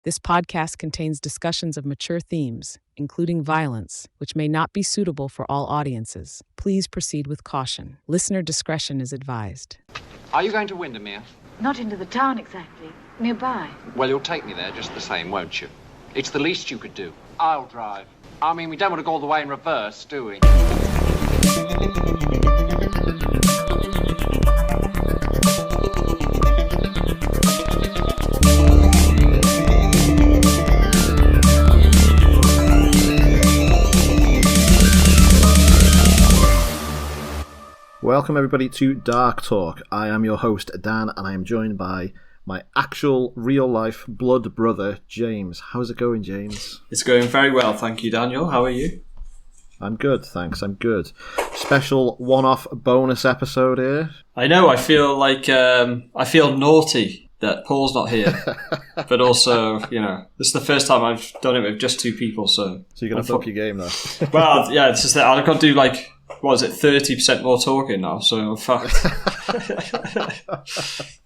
This podcast contains discussions of mature themes, including violence, which may not be suitable for all audiences. Please proceed with caution. Listener discretion is advised. Are you going to Windermere? Not into the town exactly. Nearby. Well, you'll take me there just the same, won't you? It's the least you could do. I'll drive. I mean, we don't want to go all the way in reverse, do we? Welcome everybody to Dark Talk. I am your host Dan, and I am joined by my actual real-life blood brother, James. How's it going, James? It's going very well, thank you, Daniel. How are you? I'm good, thanks. I'm good. Special one-off bonus episode here. I know. I feel like I feel naughty that Paul's not here, but also, you know, this is the first time I've done it with just two people. So you're gonna fuck your game now? Well, yeah, it's just that I've got to do like, what is it, 30% more talking now, so I'm fucked.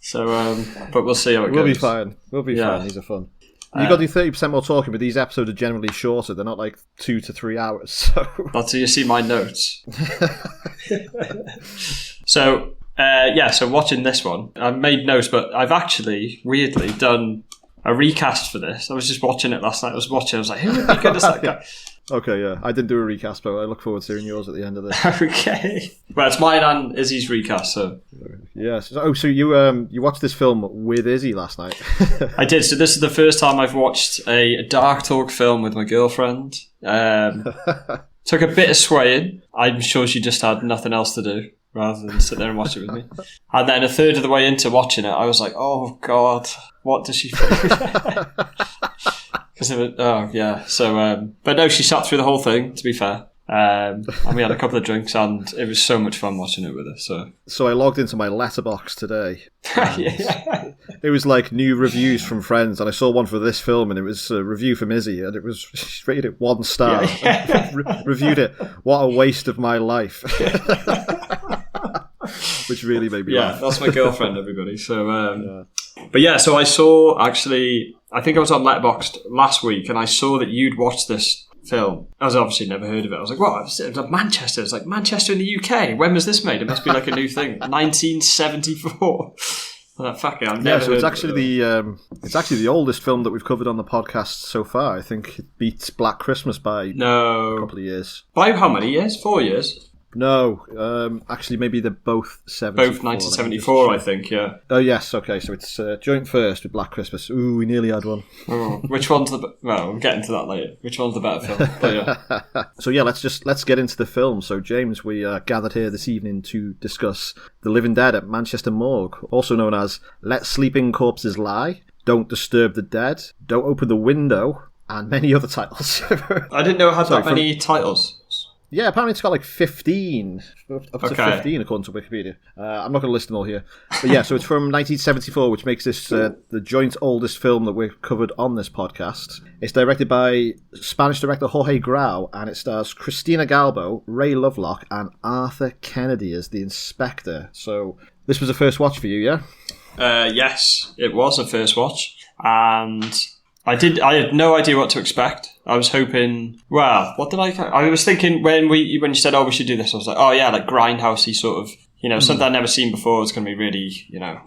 So, but we'll see how it goes. We'll be fine. Fine. These are fun. You've got to do 30% more talking, but these episodes are generally shorter. They're not like 2 to 3 hours. So that's how you see my notes. So, so watching this one, I've made notes, but I've actually, weirdly, done a recast for this. I was just watching it last night. I was like, who would be good as that guy? Okay, yeah. I didn't do a recast, but I look forward to hearing yours at the end of this. Okay. Well, it's mine and Izzy's recast, so... Yes. Oh, so you watched this film with Izzy last night? I did. So this is the first time I've watched a Dark Talk film with my girlfriend. Took a bit of swaying. I'm sure she just had nothing else to do rather than sit there and watch it with me. And then a third of the way into watching it, I was like, oh, God, what does she think? But no, she sat through the whole thing, to be fair. And we had a couple of drinks, and it was so much fun watching it with her. So I logged into my letterbox today. Yeah. It was like new reviews from friends, and I saw one for this film, and it was a review from Izzy, and it was, she rated it 1 star. Yeah. Reviewed it. What a waste of my life. Which really made me laugh. Yeah, that's my girlfriend, everybody. So, But yeah, so I saw, actually, I think I was on Letterboxd last week, and I saw that you'd watched this film. I was obviously never heard of it. I was like, what? It was like Manchester. It's like Manchester in the UK. When was this made? It must be like a new thing. 1974. Like, fuck it, I've never heard it's actually the oldest film that we've covered on the podcast so far. I think it beats Black Christmas by a couple of years. By how many years? 4 years? No, actually, maybe they're both 74. Both 1974, I think, yeah. Oh, yes, okay, so it's joint first with Black Christmas. Ooh, we nearly had one. Oh, which one's well, we'll get into that later. Which one's the better film? But yeah. So yeah, let's get into the film. So James, we gathered here this evening to discuss The Living Dead at Manchester Morgue, also known as Let Sleeping Corpses Lie, Don't Disturb the Dead, Don't Open the Window, and many other titles. I didn't know it had that many titles. Yeah, apparently it's got like 15, up to 15 according to Wikipedia. I'm not going to list them all here. But yeah, so it's from 1974, which makes this the joint oldest film that we've covered on this podcast. It's directed by Spanish director Jorge Grau, and it stars Christina Galbo, Ray Lovelock, and Arthur Kennedy as the inspector. So this was a first watch for you, yeah? Yes, it was a first watch. And I had no idea what to expect. I was hoping, well, what did I was thinking when you said, oh, we should do this, I was like, oh yeah, like grindhousey sort of, you know, something I'd never seen before. It's going to be really, you know,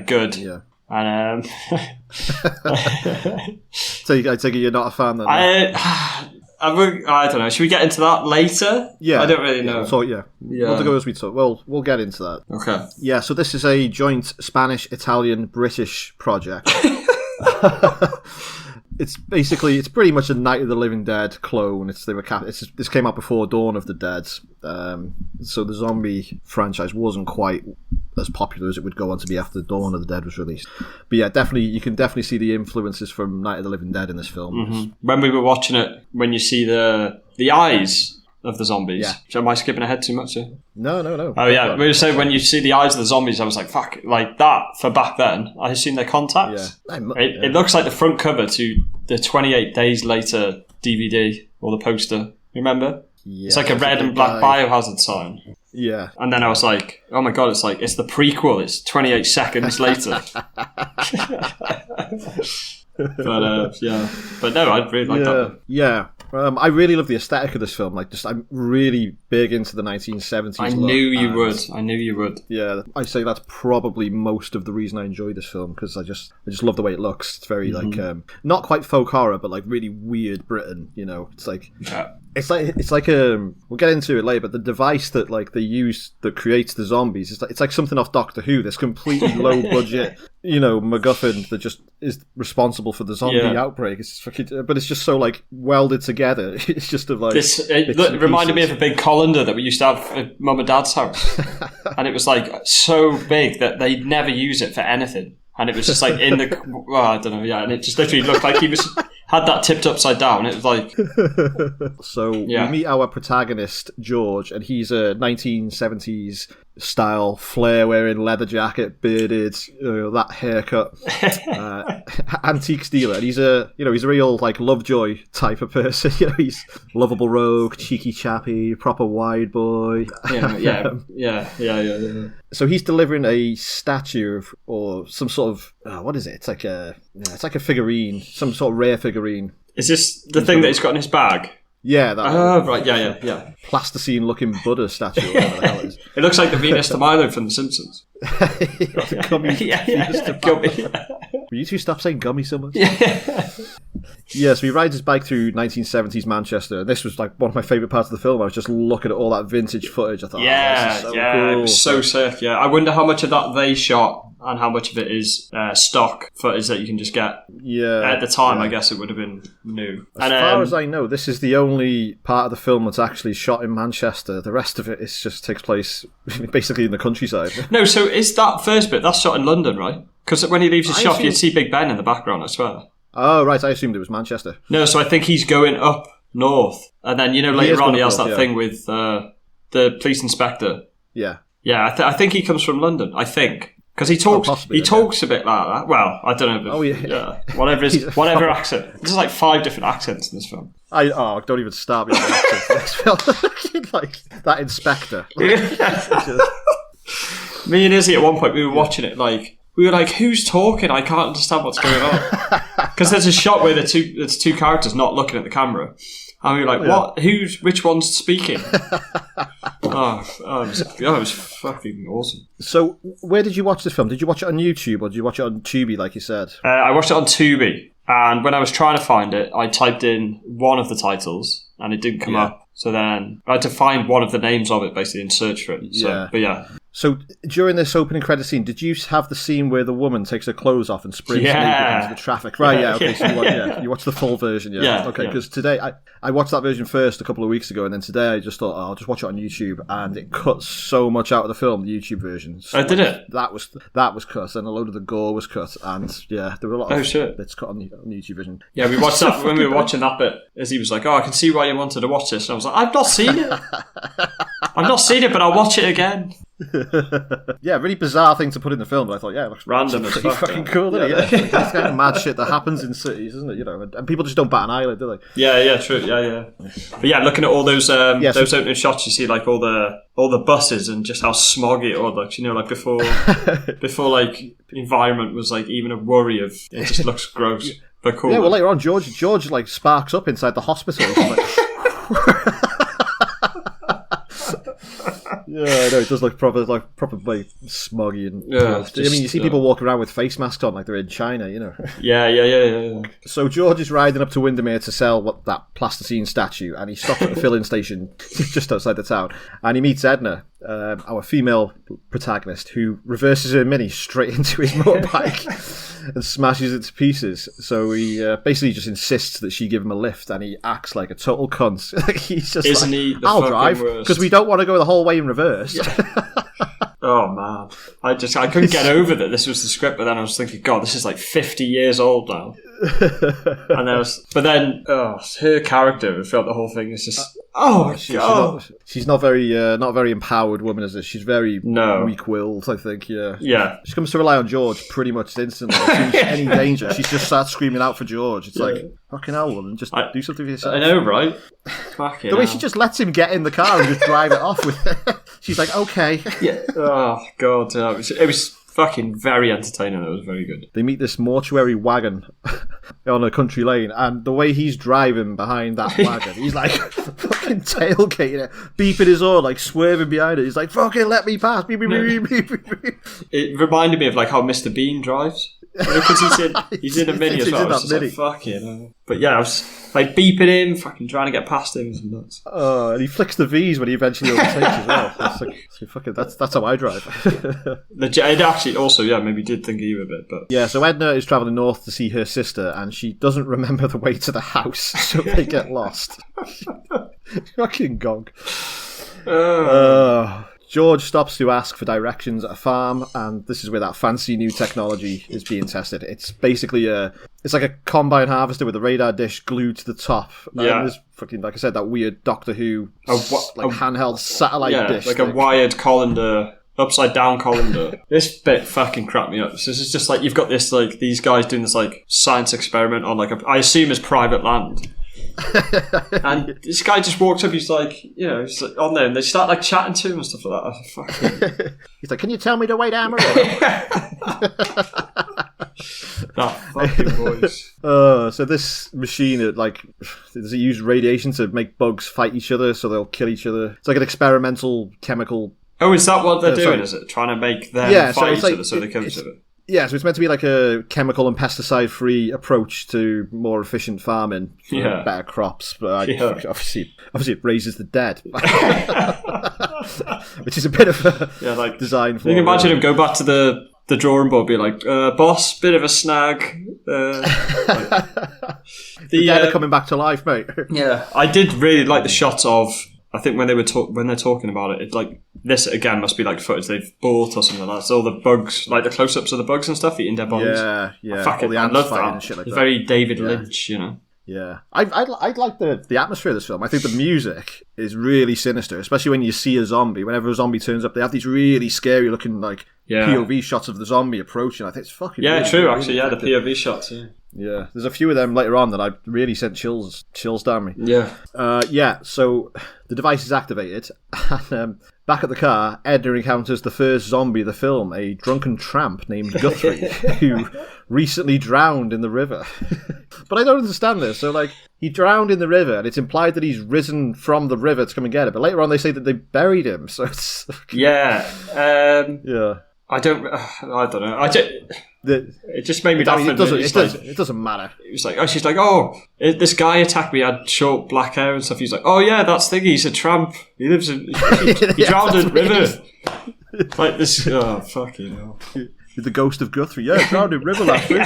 good. Yeah. And So I take it you're not a fan then? I don't know. Should we get into that later? Yeah. I don't really know. So yeah. We'll go as we talk. Well, we'll get into that. Okay. Yeah, so this is a joint Spanish, Italian, British project. It's pretty much a Night of the Living Dead clone. This came out before Dawn of the Dead, so the zombie franchise wasn't quite as popular as it would go on to be after Dawn of the Dead was released. But yeah, you can definitely see the influences from Night of the Living Dead in this film. Mm-hmm. When we were watching it, when you see the eyes of the zombies. Yeah. Am I skipping ahead too much? No. Oh yeah, we were saying when you see the eyes of the zombies, I was like, fuck, like that for back then. I assume they're contacts. Yeah. It looks like the front cover to the 28 Days Later DVD or the poster. Remember? Yeah, it's like a red and black biohazard sign. Yeah. And then I was like, oh my God, it's the prequel. It's 28 seconds later. But no, I really like that. Yeah. I really love the aesthetic of this film. I'm really big into the 1970s. I knew you would. Yeah, I say that's probably most of the reason I enjoy this film, because I just love the way it looks. It's very not quite folk horror, but like really weird Britain. You know, it's like. Yeah. It's like we'll get into it later, but the device that like they use that creates the zombies, it's like something off Doctor Who. This completely low budget, MacGuffin that just is responsible for the zombie outbreak. It's fucking, but it's just so like welded together. It's just like it reminded me of a big colander that we used to have at Mum and Dad's house, and it was like so big that they never use it for anything, and it was just like in the I don't know, and it just literally looked like he had that tipped upside down. It was like... So we meet our protagonist, George, and he's a 1970s style, flare-wearing leather jacket, bearded, that haircut, antiques dealer. And he's a real, like, Lovejoy type of person. He's lovable rogue, cheeky chappy, proper wide boy. Yeah. So he's delivering a statue or some sort of what is it? It's like a figurine, some sort of rare figurine. Is this the thing that he's got in his bag? Yeah, that right, yeah. Plasticine-looking Buddha statue, or whatever the hell it is. It looks like the Venus de Milo from The Simpsons. Gummy. Gummy. Will you two stop saying gummy so much? Yeah. So he rides his bike through 1970s Manchester. This was like one of my favourite parts of the film. I was just looking at all that vintage footage. I thought, this is so cool. It was so sick. Yeah, I wonder how much of that they shot and how much of it is stock footage that you can just get. Yeah. At the time, I guess it would have been new. As far as I know, this is the only part of the film that's actually shot in Manchester. The rest of it just takes place basically in the countryside. No, so is that first bit, that's shot in London, right? Because when he leaves his shop, you'd see Big Ben in the background, I swear. Oh, right, I assumed it was Manchester. No, so I think he's going up north. And then, later on he has that thing with the police inspector. Yeah. Yeah, I think he comes from London, I think. Because he talks talks a bit like that. Well, I don't know. Whatever accent. There's like 5 different accents in this film. Don't even start me on the accent for this film. Like, that inspector. Me and Izzy at one point, we were watching it we were like, who's talking? I can't understand what's going on. Because there's a shot where there's two characters not looking at the camera. And we were like, what? Which one's speaking? It was fucking awesome. So, where did you watch this film? Did you watch it on YouTube or did you watch it on Tubi, like you said? I watched it on Tubi. And when I was trying to find it, I typed in one of the titles and it didn't come up. So then I had to find one of the names of it, basically, and search for it. So, but yeah. So during this opening credit scene, did you have the scene where the woman takes her clothes off and sprints naked into the traffic? Right, okay. So you watched the full version, okay, because today I watched that version first a couple of weeks ago, and then today I just thought, I'll just watch it on YouTube, and it cut so much out of the film, the YouTube version. So did it? That was cut, and a load of the gore was cut, and there were a lot of bits cut on the YouTube version. Yeah, we watched that when we were watching that bit. Izzy was like, I can see why you wanted to watch this, and I was like, I've not seen it. I've not seen it, but I'll watch it again. Yeah, really bizarre thing to put in the film, but I thought, it looks random as fuck. Fucking cool, isn't it? It's kind of mad shit that happens in cities, isn't it? And people just don't bat an eyelid, do they? Yeah, true. Yeah. But yeah, looking at all those opening shots, you see like all the buses and just how smoggy it all looks. Like before like the environment was like even a worry of it just looks gross. But cool. Yeah, well later on, George like sparks up inside the hospital. Yeah, I know, it does look proper smoggy and you see people walking around with face masks on like they're in China, Yeah. So George is riding up to Windermere to sell that plasticine statue, and he stops at a filling station just outside the town, and he meets Edna, our female protagonist, who reverses her Mini straight into his motorbike and smashes it to pieces. So he basically just insists that she give him a lift, and he acts like a total cunt. He's just I'll drive, because we don't want to go the whole way in reverse. Oh man, I couldn't get over that this was the script, but then I was thinking, God, this is like 50 years old now. And her character, I felt the whole thing is just Oh, God. She's not very empowered woman, is it? She's very weak-willed, I think, yeah. Yeah. She comes to rely on George pretty much instantly. If she's any danger, she just starts screaming out for George. It's like, fucking hell, woman, just do something for yourself. I know, right? Fucking the way she just lets him get in the car and just drive it off with it. She's like, okay. Yeah. Oh, God. It was fucking very entertaining. It was very good. They meet this mortuary wagon on a country lane, and the way he's driving behind that wagon, he's like fucking tailgating it, beeping his horn, like swerving behind it. He's like, fucking let me pass. Beep, beep, beep, beep, beep, beep. It reminded me of like how Mr. Bean drives. Because he's in a mini as well. It's like, fucking. But yeah, I was like beeping him, fucking trying to get past him. And nuts. Oh, and he flicks the V's when he eventually overtakes as well. It's like, fucking, that's how I drive. It actually also, maybe did think of you a bit, but yeah. So Edna is travelling north to see her sister, and she doesn't remember the way to the house, so they get lost. Fucking gong. George stops to ask for directions at a farm, and this is where that fancy new technology is being tested. It's basically it's like a combine harvester with a radar dish glued to the top. Yeah. And there's fucking, like I said, that weird Doctor Who handheld satellite dish. Like a wired colander, upside down colander. This bit fucking cracked me up. So this is just like, you've got this, like, these guys doing this, like, science experiment on, like, I assume it's private land. And this guy just walks up, he's like, he's like on there, and they start like chatting to him and stuff like that. He's like, can you tell me the way down? That fucking voice. So this machine, does it use radiation to make bugs fight each other so they'll kill each other? It's like an experimental chemical. Oh, is that what they're doing? Is it trying to make them fight each other so they kill each other? Yeah, so it's meant to be like a chemical and pesticide-free approach to more efficient farming for better crops. But obviously it raises the dead. Which is a bit of a design flaw. You can imagine him go back to the drawing board, be like, boss, bit of a snag. The dead are coming back to life, mate. Yeah, I did really like the shots of, I think when they're talking about it, it's like, this again must be like footage they've bought or something like that. So all the bugs, like the close-ups of the bugs and stuff eating dead bodies. Yeah. I love that. And shit like that. Very David Lynch, Yeah, I like the atmosphere of this film. I think the music is really sinister, especially when you see a zombie. Whenever a zombie turns up, they have these really scary looking POV shots of the zombie approaching. I think it's fucking true. Really actually, the POV shots. Yeah, there's a few of them later on that I really sent chills down me. Yeah. So the device is activated, and back at the car, Edna encounters the first zombie of the film, a drunken tramp named Guthrie, who recently drowned in the river. But I don't understand this. So, he drowned in the river, and it's implied that he's risen from the river to come and get it. But later on, they say that they buried him. So it's I don't know. It just made me laugh. It doesn't matter. It was like, she's like, this guy attacked me, had short black hair and stuff. He's like, that's Thingy, he's a tramp. He lives in, he drowned in the river. Like this, fucking hell. The ghost of Guthrie, drowned in river last week.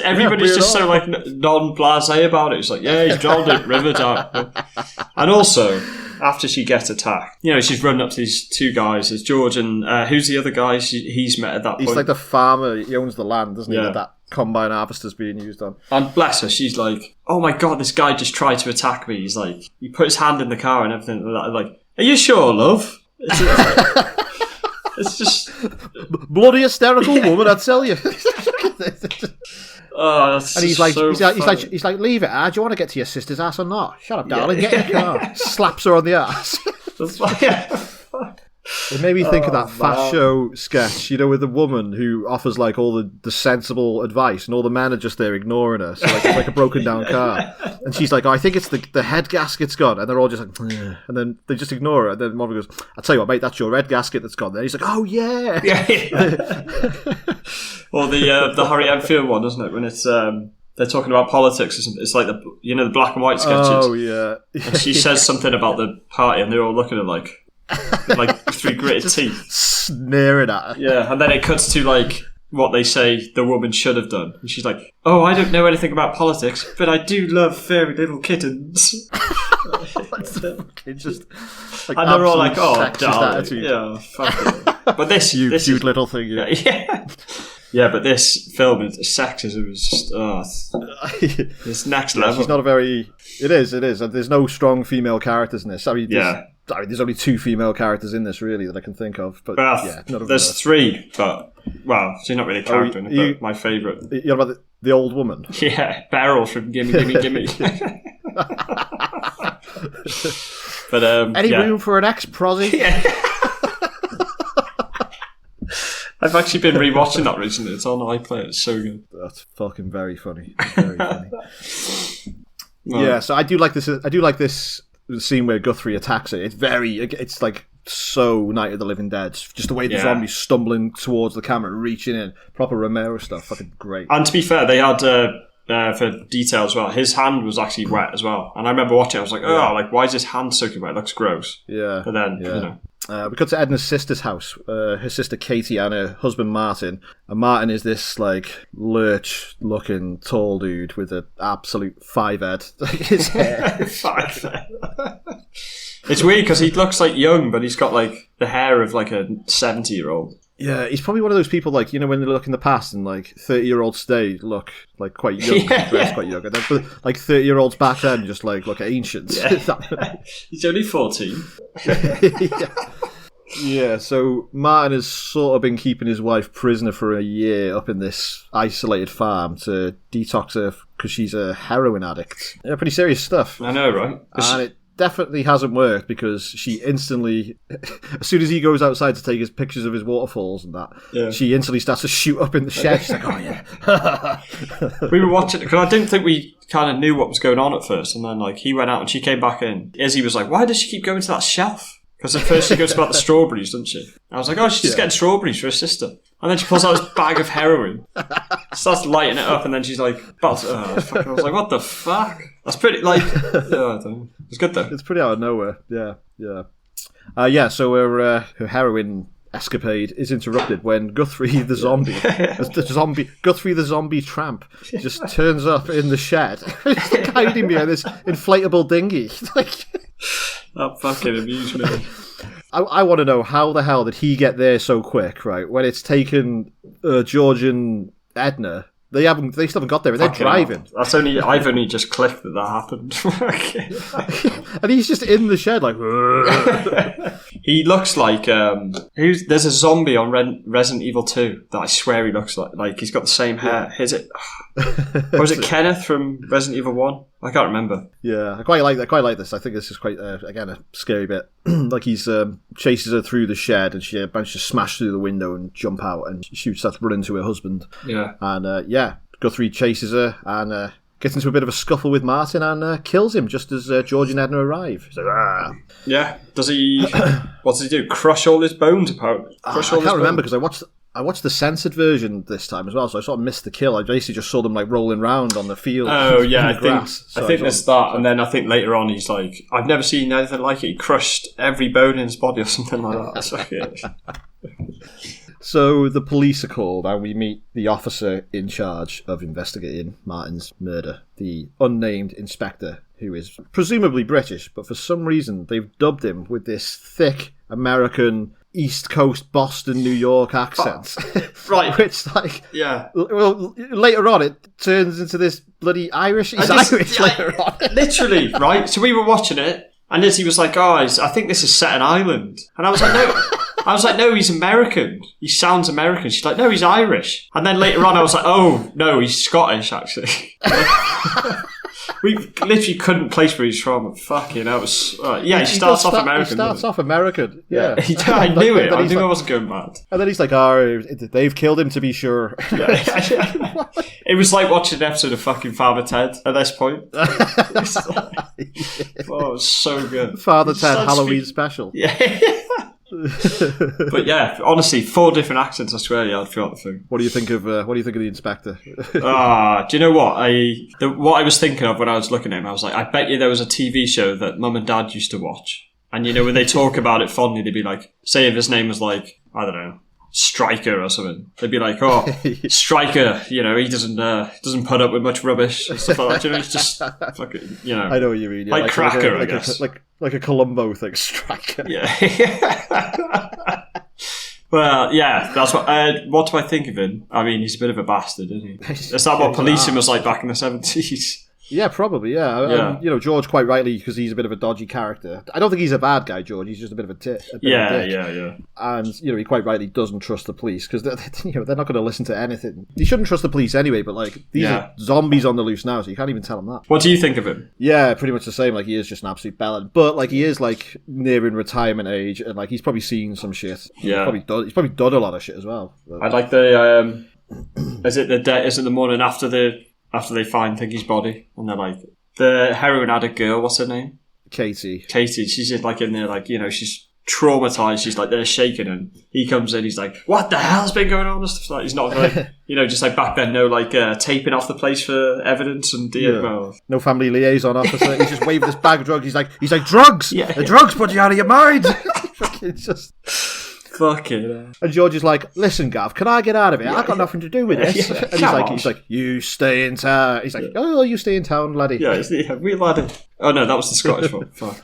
Everybody's just so non-blasé about it. It's like, he's drowned in river down. And also, after she gets attacked, she's running up to these two guys. There's George and who's the other guy he's met at that point? He's like the farmer. He owns the land, doesn't he? That combine harvester's being used on. And bless her, she's like, oh my God, this guy just tried to attack me. He's like, he put his hand in the car and everything like that. Like, are you sure, love? It's just bloody hysterical woman, I tell you. And he's like, leave it, do you want to get to your sister's ass or not? Shut up, darling, get in the car. Slaps her on the ass. It made me think of that Fast Show sketch, with the woman who offers all the sensible advice, and all the men are just there ignoring her. So it's like a broken down car, and she's like, I think it's the head gasket's gone, and they're all just like, ugh. And then they just ignore her. And then Marvin goes, "I'll tell you what, mate, that's your red gasket that's gone." Then he's like, "Oh yeah." Or the Harry Enfield one, isn't it? When it's they're talking about politics, it's like the black and white sketches. Oh yeah. And she says something about the party, and they're all looking at her like through gritted teeth, sneering at her. Yeah, and then it cuts to what they say the woman should have done, and she's like, "Oh, I don't know anything about politics, but I do love fairy little kittens." Just and they're all like, "Oh, darling, yeah, fuck it." But this cute little thing, yeah. Yeah, but this film, sexism is just it's next level. She's not a very. It is. And there's no strong female characters in this. I mean, there's only 2 female characters in this really that I can think of. But there's 3. But she's not really a character. But my favourite. You're about the old woman. Yeah, Beryl from Gimme Gimme Gimme. But any room for an ex-prosy? Yeah. I've actually been rewatching that recently. It's on iPlayer. It's so good. That's fucking very funny. Very funny. Yeah, so I do like this. I do like this scene where Guthrie attacks it. It's like so Night of the Living Dead. Just the way the zombie's stumbling towards the camera, reaching in. Proper Romero stuff. Fucking great. And to be fair, they had for detail as well. His hand was actually wet as well. And I remember watching it. I was like, why is his hand soaking wet? It looks gross. Yeah. But then, you know. We got to Edna's sister's house, her sister Katie and her husband Martin. And Martin is this like lurch-looking tall dude with an absolute 5-head. His hair. 5-head. It's weird because he looks like young, but he's got like the hair of like a 70-year-old. Yeah, he's probably one of those people like, you know, when they look in the past and like 30-year-olds today look like quite young, quite young. And then, like 30-year-olds back then just like look ancient. Yeah. He's only 14. Yeah, so Martin has sort of been keeping his wife prisoner for a year up in this isolated farm to detox her because she's a heroin addict. Yeah, pretty serious stuff. I know, right? And it definitely hasn't worked because she instantly, as soon as he goes outside to take his pictures of his waterfalls and that, she instantly starts to shoot up in the shed. She's like, oh yeah. We were watching it because I didn't think we kind of knew what was going on at first, and then like he went out and she came back in. Izzy was like, why does she keep going to that shelf? Because at first she goes about the strawberries, doesn't she? I was like, oh, she's just getting strawberries for her sister. And then she pulls out this bag of heroin, starts lighting it up, and then she's like, I was like, what the fuck? That's pretty, like, I don't know. It's good though. It's pretty out of nowhere. Yeah. So her heroin escapade is interrupted when Guthrie the zombie, Guthrie the zombie tramp, just turns up in the shed. He's like hiding behind this inflatable dinghy. That fucking amused me. I want to know how the hell did he get there so quick, right? When it's taken George and Edna, they still haven't got there. They're driving. I've only just clicked that happened. And he's just in the shed, like. He looks like there's a zombie on Resident Evil 2 that I swear he looks like he's got the same hair. Is it? Or was it Kenneth from Resident Evil 1? I can't remember. Yeah, I quite like this. I think this is quite again a scary bit. Like he's chases her through the shed and she manages to smash through the window and jump out, and she starts to run into her husband. Yeah, and Guthrie chases her and gets into a bit of a scuffle with Martin and kills him just as George and Edna arrive. He's like, ah. Yeah. Does he? What does he do? Crush all his bones? Apparently. I can't remember because I watched the censored version this time as well, so I sort of missed the kill. I basically just saw them like rolling around on the field. Oh yeah, I think there's that, and then I think later on he's like, I've never seen anything like it. He crushed every bone in his body or something like that. So, yeah. So the police are called, and we meet the officer in charge of investigating Martin's murder, the unnamed inspector, who is presumably British, but for some reason they've dubbed him with this thick American East Coast Boston, New York accent. Right. Which, like, yeah. Well, later on it turns into this bloody Irish. He's Irish later on. Literally, right? So we were watching it, and Izzy was like, I think this is set in Ireland. And I was like, no. No, he's American. He sounds American. She's like, no, he's Irish. And then later on I was like, oh, no, he's Scottish, actually. We literally couldn't place where he's from. Fucking hell. He starts off American. He starts off American, yeah. I knew it. I knew I wasn't going mad. And then he's like, they've killed him to be sure. It was like watching an episode of fucking Father Ted at this point. It was so good. Father Ted Halloween special. Yeah. But yeah, honestly, 4 different accents. I swear, I'd throughout the thing. What do you think of the inspector? Do you know what? What I was thinking of when I was looking at him, I was like, I bet you there was a TV show that Mum and Dad used to watch, and you know when they talk about it fondly, they'd be like, say if his name was like, I don't know, Striker or something, they'd be like, oh, Striker, you know, he doesn't put up with much rubbish and stuff like that. You know, he's just fucking, you know. I know what you mean. Yeah, like Cracker, I guess. Like a Columbo thing, Striker. Yeah. Well, yeah, that's what do I think of him? I mean, he's a bit of a bastard, isn't he? Is that what policing was like back in the 70s? Yeah, probably, yeah. George, quite rightly, because he's a bit of a dodgy character. I don't think he's a bad guy, George. He's just a bit of a dick. Yeah. And, he quite rightly doesn't trust the police, because they're not going to listen to anything. He shouldn't trust the police anyway, but, these are zombies on the loose now, so you can't even tell him that. What do you think of him? Yeah, pretty much the same. He is just an absolute bellend. But, he is, nearing retirement age, and, he's probably seen some shit. Yeah. He's probably done a lot of shit as well. I like the, is it the morning after they find Thingy's body, and they're like, the heroin addict girl, what's her name? Katie, she's in there, she's traumatized, she's they're shaking, and he comes in, he's like, what the hell's been going on, and stuff like. He's not very, just back then, taping off the place for evidence, and no family liaison officer. He's just waving this bag of drugs. He's like drugs, the drugs put you out of your mind. It's just. Fucking. And George is like, listen, Gav, can I get out of here? I've got nothing to do with this. And he's like, you stay in town. He's like, oh, you stay in town, laddie. Yeah, we laddie. Oh no, that was the Scottish one. Fuck.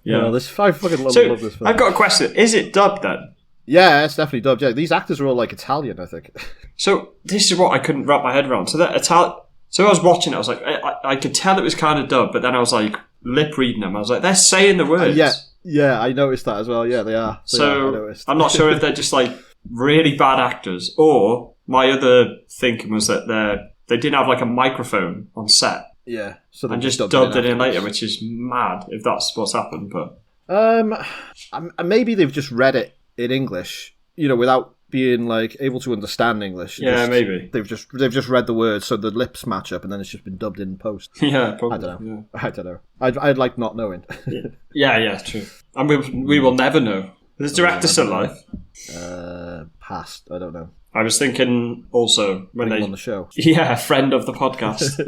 Yeah, I fucking love this film. I've got a question. Is it dubbed then? Yeah, it's definitely dubbed. Yeah, these actors are all Italian, I think. So this is what I couldn't wrap my head around. So I was watching it. I was like, I could tell it was kind of dubbed, but then I was lip reading them. I was like, they're saying the words. Yeah, I noticed that as well. Yeah, they are. I'm not sure if they're just really bad actors, or my other thinking was that they didn't have a microphone on set. Yeah, so and just dubbed it in later, which is mad if that's what's happened. But maybe they've just read it in English, without being able to understand English. Yeah, maybe they've just read the words, so the lips match up, and then it's just been dubbed in post. Yeah, probably. I don't know. I'd like not knowing. yeah, true. And we will never know. Is the director still alive? Passed. I don't know. I was thinking also when they on the show. Yeah, friend of the podcast.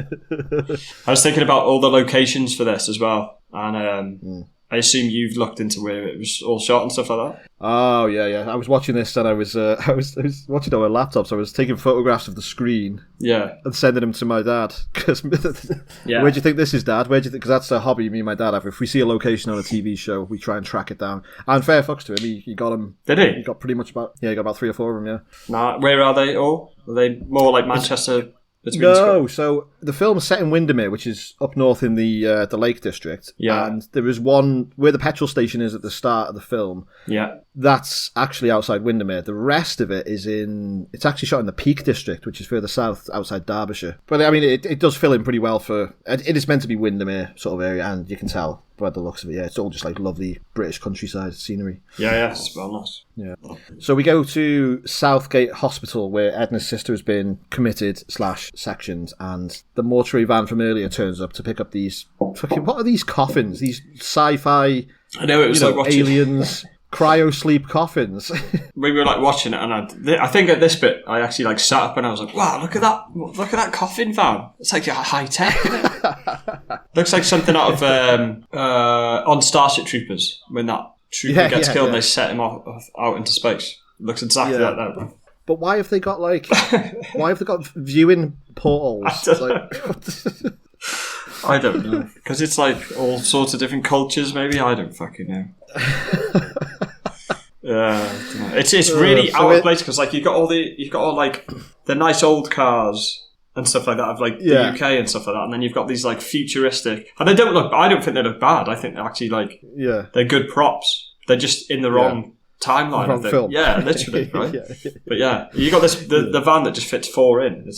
I was thinking about all the locations for this as well, and I assume you've looked into where it was all shot and stuff like that. Oh yeah. I was watching this, and I was watching on my laptop, so I was taking photographs of the screen. Yeah, and sending them to my dad. Because where do you think this is, Dad? Where do you think? Because that's a hobby me and my dad have. If we see a location on a TV show, we try and track it down. And fair fucks to him, he got them. Did he? He got pretty much about. Yeah, he got about 3 or 4 of them. Yeah. Nah, where are they all? Are they more like Manchester? No, so the film's set in Windermere, which is up north in the Lake District. Yeah. And there is one where the petrol station is at the start of the film. Yeah. That's actually outside Windermere. The rest of it is it's actually shot in the Peak District, which is further south outside Derbyshire. But I mean, it does fill in pretty well it is meant to be Windermere sort of area, and you can tell by the looks of it. Yeah, it's all just lovely British countryside scenery. Yeah, it's well nice. Yeah. So we go to Southgate Hospital, where Edna's sister has been committed / sectioned, and the mortuary van from earlier turns up to pick up these fucking, what are these coffins? These sci-fi, I know, it was watching aliens, cryo-sleep coffins. We were watching it, and I think at this bit I actually sat up and I was like, wow, look at that coffin van. It's high tech, isn't it? Looks like something out of on Starship Troopers, when that trooper gets killed and they set him off out into space. It looks exactly like that. But why have they got viewing portals? I don't know, because it's all sorts of different cultures. Maybe I don't fucking know. It's really out of place, because you've got all the nice old cars and stuff like that of the UK and stuff like that, and then you've got these futuristic, and I don't think they look bad. I think they're actually they're good props. They're just in the wrong timeline. Wrong film. Yeah, literally, right? But yeah, you got this the van that just fits 4 in.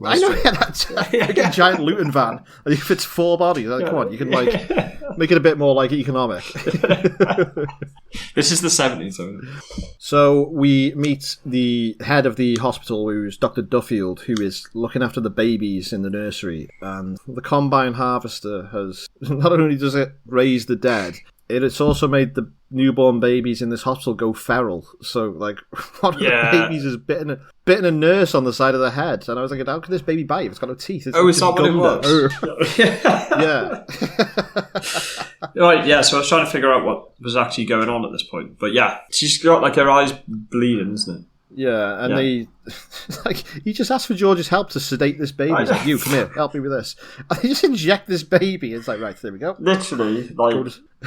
I know, that's a giant Luton van, and it fits 4 bodies. Come on, you can make it a bit more economic. This is the 70s. So we meet the head of the hospital, who's Dr. Duffield, who is looking after the babies in the nursery, and the combine harvester has, not only does it raise the dead, it's also made the newborn babies in this hospital go feral. So, one of the babies has bitten a nurse on the side of the head. And I was like, how can this baby bite if it's got no teeth? Is that what it was? Yeah. Right, yeah, so I was trying to figure out what was actually going on at this point. But yeah, she's got her eyes bleeding, isn't it? Yeah, and they like he just asked for George's help to sedate this baby. He's like, "You come here, help me with this." And they just inject this baby. It's like, right, there we go. Literally, like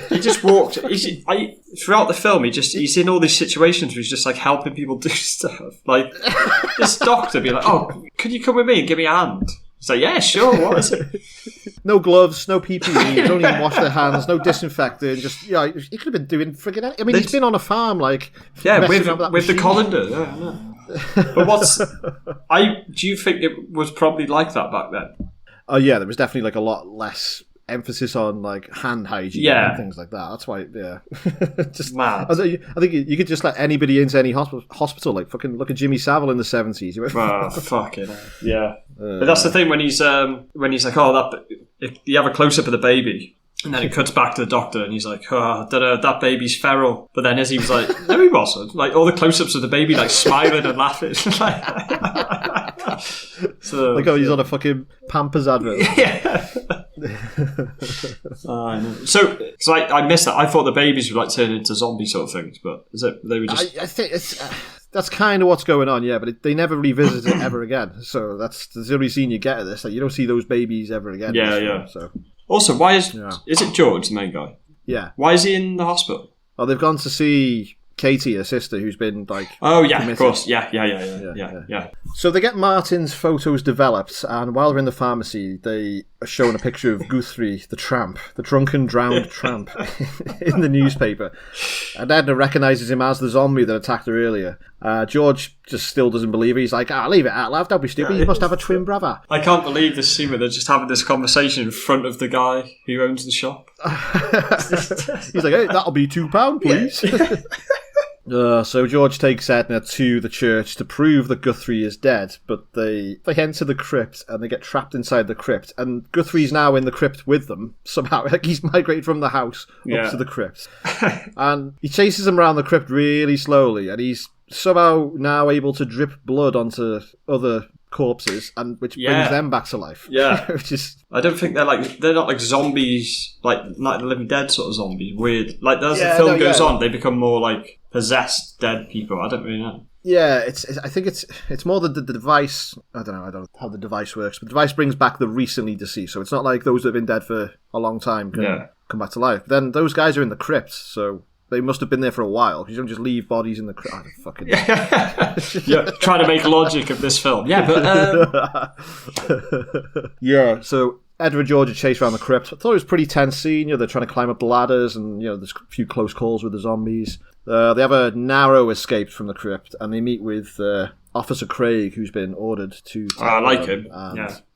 he just walked. Throughout the film, he's in all these situations where he's just like helping people do stuff. Like this doctor be like, "Oh, could you come with me and give me a hand?" He's like, "Yeah, sure. What is it?" No gloves, no PPE, don't even wash their hands, no disinfecting. Just he could have been doing friggin' anything. I mean, he's been on a farm, like with the colander. Yeah. But do you think it was probably like that back then? Oh yeah, there was definitely like a lot less emphasis on like hand hygiene and things like that. That's why, just mad. I think you could just let anybody into any hospital. Like fucking look at Jimmy Savile in the 70s. Fucking yeah. But that's the thing when he's like, oh, you have a close up of the baby. And then it cuts back to the doctor, and he's like, "Oh, that baby's feral." But then, as he was like, "No, he wasn't." Like all the close-ups of the baby, like smiling and laughing. So, like, he's on a fucking Pampers advert. Yeah. I know. So I missed that. I thought the babies would like turn into zombie sort of things, but is it they were just? I think that's kind of what's going on, yeah. But they never revisit it ever again. So that's the only scene you get of this. Like you don't see those babies ever again. Yeah. So. Also, why is it George, the main guy? Yeah. Why is he in the hospital? Oh, they've gone to see Katie, her sister, who's been like... Oh, yeah, committed. Of course. Yeah. So they get Martin's photos developed, and while they're in the pharmacy, they are showing a picture of Guthrie, the tramp, the drunken, drowned tramp, in the newspaper. And Edna recognises him as the zombie that attacked her earlier. George just still doesn't believe it. He's like, leave it out, love, don't be stupid, you must have a twin brother. I can't believe this scene where they're just having this conversation in front of the guy who owns the shop. He's like, hey, that'll be £2, please. So George takes Edna to the church to prove that Guthrie is dead, but they enter the crypt and they get trapped inside the crypt, and Guthrie's now in the crypt with them somehow. Like he's migrated from the house up to the crypt, and he chases them around the crypt really slowly, and he's somehow now able to drip blood onto other corpses, and which brings them back to life. Yeah, which is. I don't think they're not like zombies, like Night of the Living Dead sort of zombies. Weird. Like as the film goes on, they become more like possessed dead people. I don't really know. Yeah, I think it's more the device. I don't know how the device works, but the device brings back the recently deceased. So it's not like those that have been dead for a long time can come back to life. But then those guys are in the crypt, so. They must have been there for a while. You don't just leave bodies in the crypt. I don't fucking know. You're trying to make logic of this film. Yeah, but... yeah, so Edward and George are chased around the crypt. I thought it was a pretty tense scene. They're trying to climb up the ladders, and there's a few close calls with the zombies. They have a narrow escape from the crypt, and they meet with Officer Craig, who's been ordered to... I like him,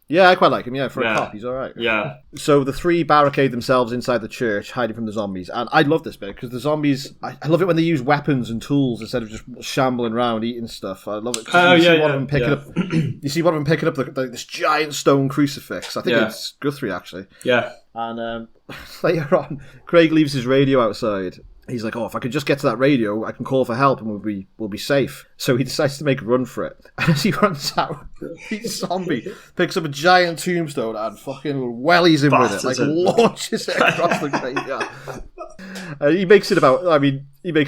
Yeah, I quite like him, for a cop, he's alright. Yeah. So the three barricade themselves inside the church, hiding from the zombies, and I love this bit, because the zombies, I love it when they use weapons and tools instead of just shambling around eating stuff. I love it. You see one of them picking up this giant stone crucifix. I think it's Guthrie, actually. Yeah. And later on, Craig leaves his radio outside. He's like, if I could just get to that radio, I can call for help and we'll be safe. So he decides to make a run for it. And as he runs out, the zombie picks up a giant tombstone and fucking wellies him with it. Like, launches it across the graveyard. He makes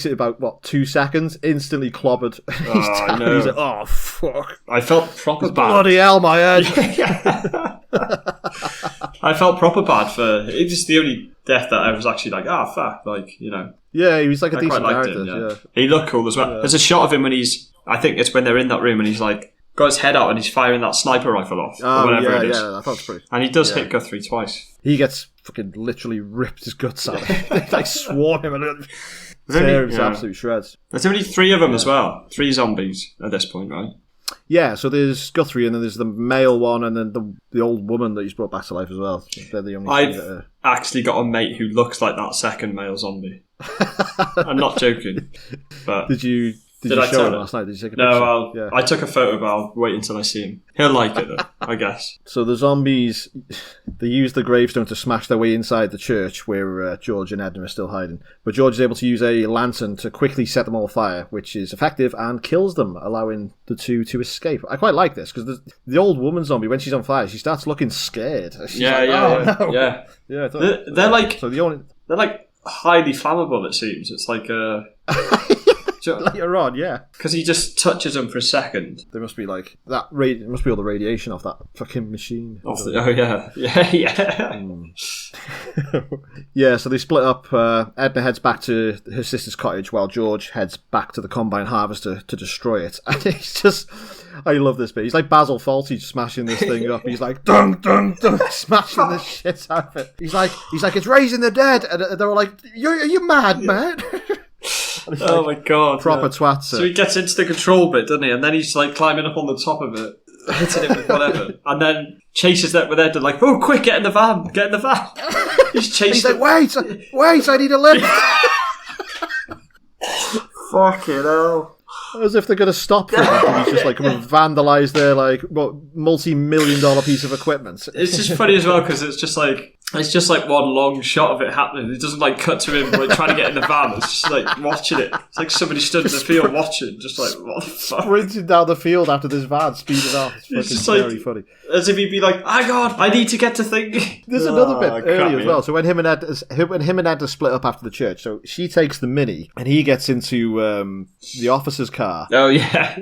it about 2 seconds, instantly clobbered. He's like, oh, fuck. I felt proper bad. Bloody hell, my head. I felt proper bad for... It was the only death that I was actually like, fuck, Yeah, he was like a decent character. Him. He looked cool as well. Yeah. There's a shot of him when I think it's when they're in that room and he's like, got his head out and he's firing that sniper rifle off. Or whatever it is. Yeah, I thought it was pretty. And he does hit Guthrie twice. He gets fucking literally ripped his guts out. They like swarm him and tear him to absolute shreds. There's only 3 of them as well. 3 zombies at this point, right? Yeah, so there's Guthrie and then there's the male one and then the old woman that he's brought back to life as well. They're the only I've actually got a mate who looks like that second male zombie. I'm not joking. But Did you show him last night? Did you take a picture? I took a photo, but I'll wait until I see him. He'll like it, though, I guess. So the zombies, they use the gravestone to smash their way inside the church where George and Edna are still hiding. But George is able to use a lantern to quickly set them all afire, which is effective and kills them, allowing the two to escape. I quite like this, because the old woman zombie, when she's on fire, she starts looking scared. She's no. Yeah. They're like highly flammable, it seems. It's like Later on, yeah. Because he just touches him for a second. There must be like that. It must be all the radiation off that fucking machine. Yeah. Yeah, so they split up. Edna heads back to her sister's cottage while George heads back to the combine harvester to destroy it. And he's just... I love this bit. He's like Basil Fawlty smashing this thing up. He's like, dun, dun, dun, smashing the shit out of it. He's like, it's raising the dead. And they're all like, are you mad, man? Oh my god. Proper twats. So he gets into the control bit, doesn't he? And then he's like climbing up on the top of it, hitting it with whatever. And then chases that with Edna like, oh, quick, get in the van. He's chasing. He's like, wait, I need a lift. Fucking hell. As if they're going to stop him. He's just like come and vandalise their like multi-million-dollar piece of equipment. It's just funny as well because it's just like one long shot of it happening. It doesn't like cut to him like trying to get in the van. It's just like watching it. It's like somebody stood in the field watching, just like what the fuck. Sprinting down the field after this van speeding off. It's just very funny. As if he'd be like, "Oh God, I need to get to thinking." There's another bit early as well. So when him and Edna split up after the church, so she takes the Mini and he gets into the officer's car. Oh yeah,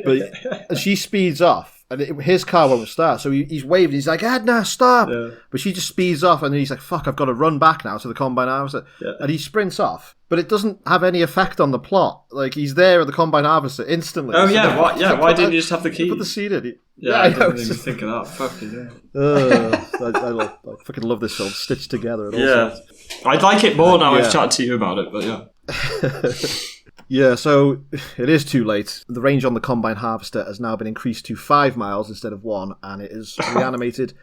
but she speeds off. And his car won't start, so he's waving. He's like, Edna, stop! Yeah. But she just speeds off, and then he's like, fuck, I've got to run back now to the combine harvester. Yeah. And he sprints off. But it doesn't have any effect on the plot. Like, he's there at the combine harvester instantly. Oh, yeah, why didn't you just have the key? Put the seed in. I didn't even think of that. Fucking yeah. I fucking love this film, stitched together. And all sorts. I'd like it more now I've chatted to you about it, but yeah. Yeah, so it is too late. The range on the combine harvester has now been increased to 5 miles instead of 1, and it has reanimated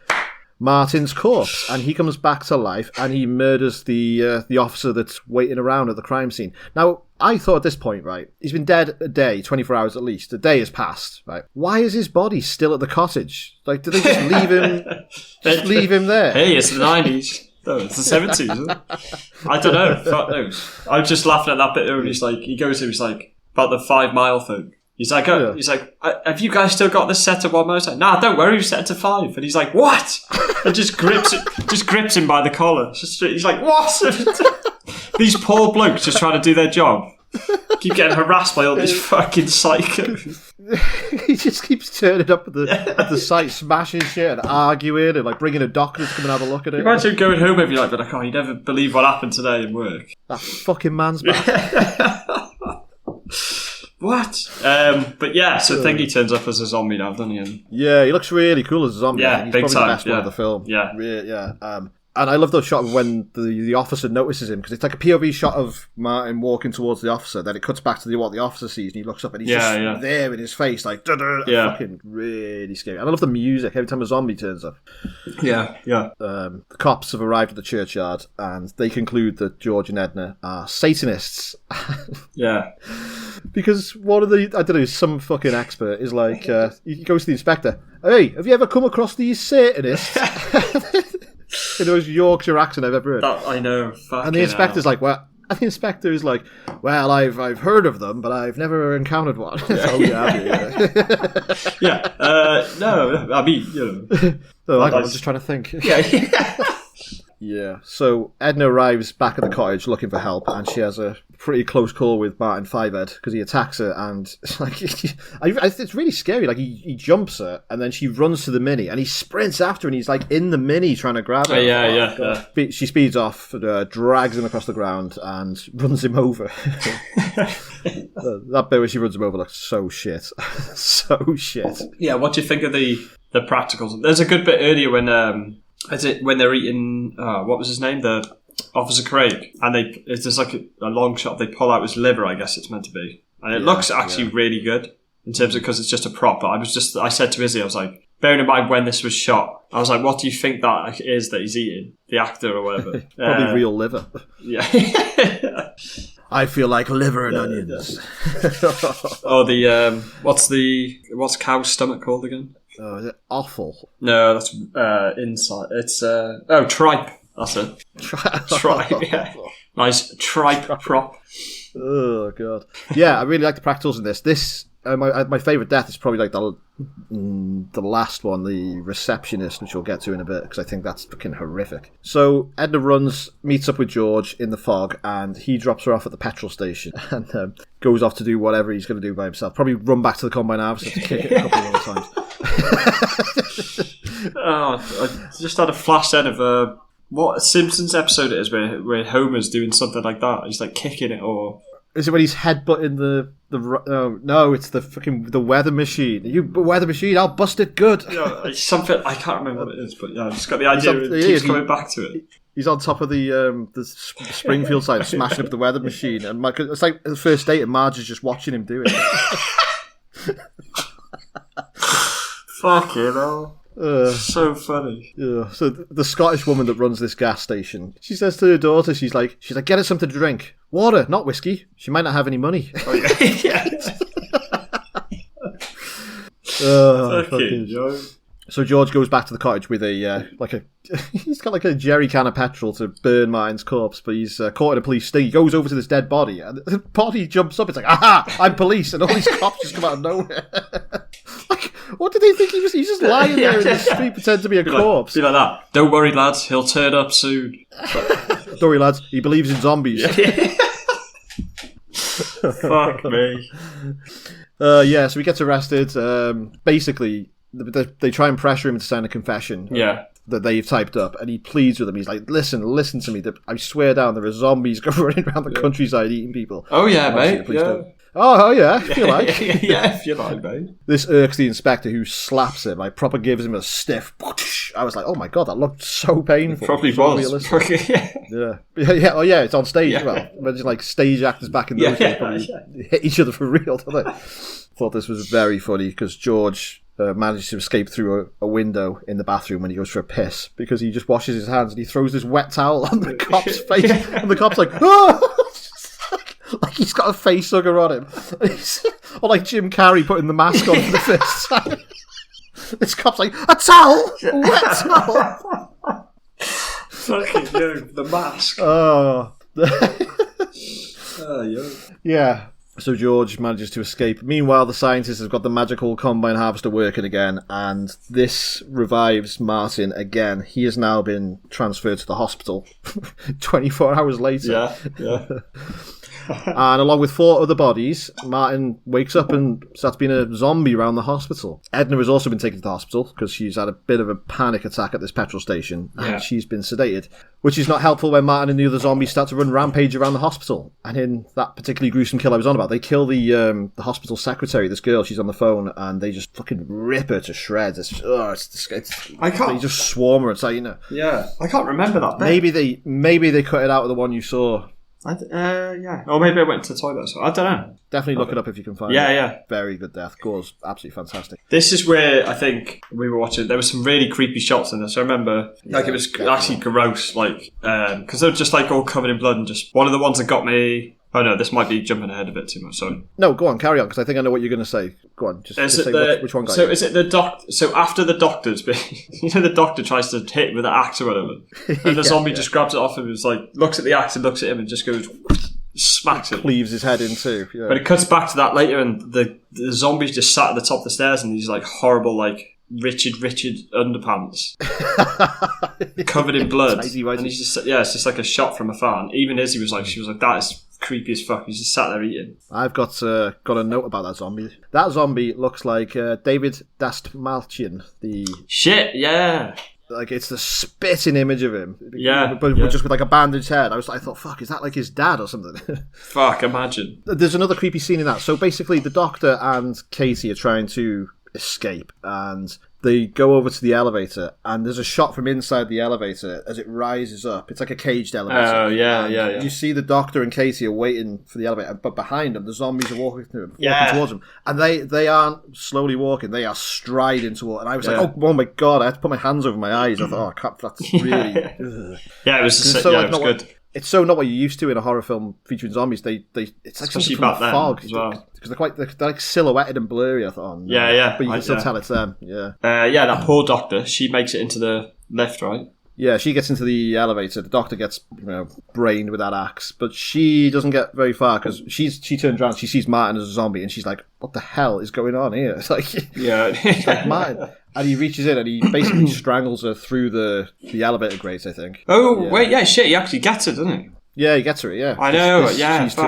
Martin's corpse. And he comes back to life, and he murders the officer that's waiting around at the crime scene. Now, I thought at this point, right, he's been dead a day, 24 hours at least. A day has passed, right? Why is his body still at the cottage? Like, do they just leave him there? Hey, it's the 90s. No, it's the 70s, isn't it? I don't know. Fuck knows. I'm just laughing at that bit where he's like, about the 5 mile thing. He's like, have you guys still got this set to 1 mile? He's like, nah, don't worry, we've set it to 5. And he's like, what? And just grips him by the collar. He's like, what? These poor blokes just trying to do their job. Keep getting harassed by all these fucking psychos. He just keeps turning up at the site, smashing shit and arguing and like bringing a doctor to come and have a look at it. Imagine going home every night, but you never believe what happened today in work. That fucking man's back. What? But yeah, so Thingy turns up as a zombie now, doesn't he? And yeah, he looks really cool as a zombie. Yeah, he's big probably time. the best one of the film. Yeah. And I love the shot of when the officer notices him, because it's like a POV shot of Martin walking towards the officer, then it cuts back to what the officer sees, and he looks up and he's just there in his face, like, fucking really scary. And I love the music every time a zombie turns up. Yeah. The cops have arrived at the churchyard, and they conclude that George and Edna are Satanists. Yeah. Because one of some fucking expert is like, he goes to the inspector, hey, have you ever come across these Satanists? In the most Yorkshire accent I've ever heard. That, I know. And the inspector's like, well, and the inspector is like, well, I've heard of them, but I've never encountered one. Oh, yeah. No, I mean, you know. I'm just trying to think. Yeah. Yeah, so Edna arrives back at the cottage looking for help, and she has a pretty close call with Martin Fivehead because he attacks her, and like it's really scary. Like he jumps her, and then she runs to the Mini, and he sprints after her, and he's like in the Mini trying to grab her. Yeah. She speeds off, drags him across the ground, and runs him over. That bit where she runs him over looks so shit, so shit. Yeah, what do you think of the practicals? There's a good bit earlier when they're eating, what was his name? The Officer Craig. And it's just like a long shot. They pull out his liver, I guess it's meant to be. And it looks actually really good in terms of, because it's just a prop. But I said to Izzy, I was like, bearing in mind when this was shot, I was like, what do you think that is that he's eating? The actor or whatever. Probably real liver. Yeah. I feel like liver and onions. Oh, what's cow's stomach called again? Oh, is it awful? No, that's inside. It's tripe. That's it. Tripe. Yeah. Nice tripe prop. Oh god. Yeah, I really like the practicals in this. This My favourite death is probably like the last one, the receptionist, which we'll get to in a bit, because I think that's fucking horrific. So Edna meets up with George in the fog, and he drops her off at the petrol station and goes off to do whatever he's going to do by himself. Probably run back to the combine harvester to kick it a couple of more times. I just had a flash then of what Simpsons episode it is where Homer's doing something like that. He's like kicking it, or is it when he's headbutting no, it's the weather machine. You weather machine, I'll bust it good. Yeah, it's something I can't remember what it is, but yeah, I've just got the idea. It keeps coming back to it. He's on top of the Springfield sign, smashing up the weather machine, and it's like the first date, and Marge is just watching him do it. Fuck you know. So funny. Yeah. So the Scottish woman that runs this gas station, she says to her daughter, she's like, get her something to drink. Water, not whiskey. She might not have any money. Oh, yeah. Fucking Joe. So George goes back to the cottage with he's got like a jerry can of petrol to burn Martin's corpse, but he's caught in a police sting. He goes over to this dead body, and the body jumps up. It's like, aha, I'm police, and all these cops just come out of nowhere. Like, what did they think he was? He's just lying there in the street, pretending to be a corpse. Be like that. Don't worry, lads, he'll turn up soon. Don't worry, lads, he believes in zombies. Fuck me. So he gets arrested. Basically, they try and pressure him to sign a confession. Yeah. That they've typed up, and he pleads with them. He's like, listen to me. I swear down, there are zombies running around the countryside eating people. Oh yeah, mate. Yeah. Oh yeah, if you like. Yeah, if you like, mate. This irks the inspector, who slaps him. Like, proper gives him a stiff. I was like, oh my god, that looked so painful. It probably so was. Yeah. Oh yeah, it's on stage as well. Imagine like stage actors back in those days probably hit each other for real, don't they? Thought this was very funny because George manages to escape through a window in the bathroom when he goes for a piss, because he just washes his hands and he throws this wet towel on the cop's face, and the cop's like, oh! Like he's got a face hugger on him. Or like Jim Carrey putting the mask on for the first time. This cop's like, a towel! A wet towel! Fucking yo, the mask. Oh. Yo. Yeah. So George manages to escape. Meanwhile, the scientists have got the magical combine harvester working again, and this revives Martin again. He has now been transferred to the hospital 24 hours later. Yeah. And along with 4 other bodies, Martin wakes up and starts being a zombie around the hospital. Edna has also been taken to the hospital because she's had a bit of a panic attack at this petrol station, and she's been sedated, which is not helpful when Martin and the other zombies start to run rampage around the hospital. And in that particularly gruesome kill I was on about, they kill the hospital secretary, this girl. She's on the phone, and they just fucking rip her to shreds. It's they just swarm her. It's like, Yeah, I can't remember that bit. Maybe they cut it out of the one you saw. Yeah. Or maybe I went to the toilet, so I don't know. Definitely look it up if you can find it. Yeah. Very good death. Gore's absolutely fantastic. This is where I think we were watching. There were some really creepy shots in this. I remember, it was actually gross, because they were just like all covered in blood, and just one of the ones that got me. Oh no, this might be jumping ahead a bit too much. Sorry. No, go on, carry on, because I think I know what you're going to say. Go on, just say which one got you. So is it the doctor? So after the doctor's been, the doctor tries to hit him with an axe or whatever, and the zombie just grabs it off him and is like, looks at the axe and looks at him and just goes, smacks it, cleaves his head in two. Yeah. But it cuts back to that later, and the zombie's just sat at the top of the stairs in these like horrible Richard underpants covered in blood, and he's just it's just like a shot from afar. And even Izzy was like, that is creepy as fuck. He's just sat there eating. I've got a note about that zombie. That zombie looks like David Dastmalchian. The shit, yeah. Like, it's the spitting image of him. Yeah. But just with like a bandaged head. I thought, fuck, is that like his dad or something? Fuck, imagine. There's another creepy scene in that. So basically, the doctor and Katie are trying to escape, and they go over to the elevator, and there's a shot from inside the elevator as it rises up. It's like a caged elevator. Oh, yeah. You see the doctor and Katie are waiting for the elevator, but behind them, the zombies are walking towards them. And they aren't slowly walking, they are striding towards. And I was like, oh my god, I had to put my hands over my eyes. I thought, oh crap, that's really... It was good. It's so not what you're used to in a horror film featuring zombies. It's like something from the fog as well, because they're like silhouetted and blurry. I thought, oh, no. Yeah. But you can still tell it's them. Yeah. That poor doctor. She makes it into the lift, right? Yeah, she gets into the elevator. The doctor gets, brained with that axe, but she doesn't get very far because she turns around, she sees Martin as a zombie, and she's like, "What the hell is going on here?" It's like, she's like, Martin, and he reaches in and he basically strangles her through the elevator grate, I think. Oh, wait, yeah, shit, he actually gets her, doesn't he? Yeah, he gets her. Yeah, I know.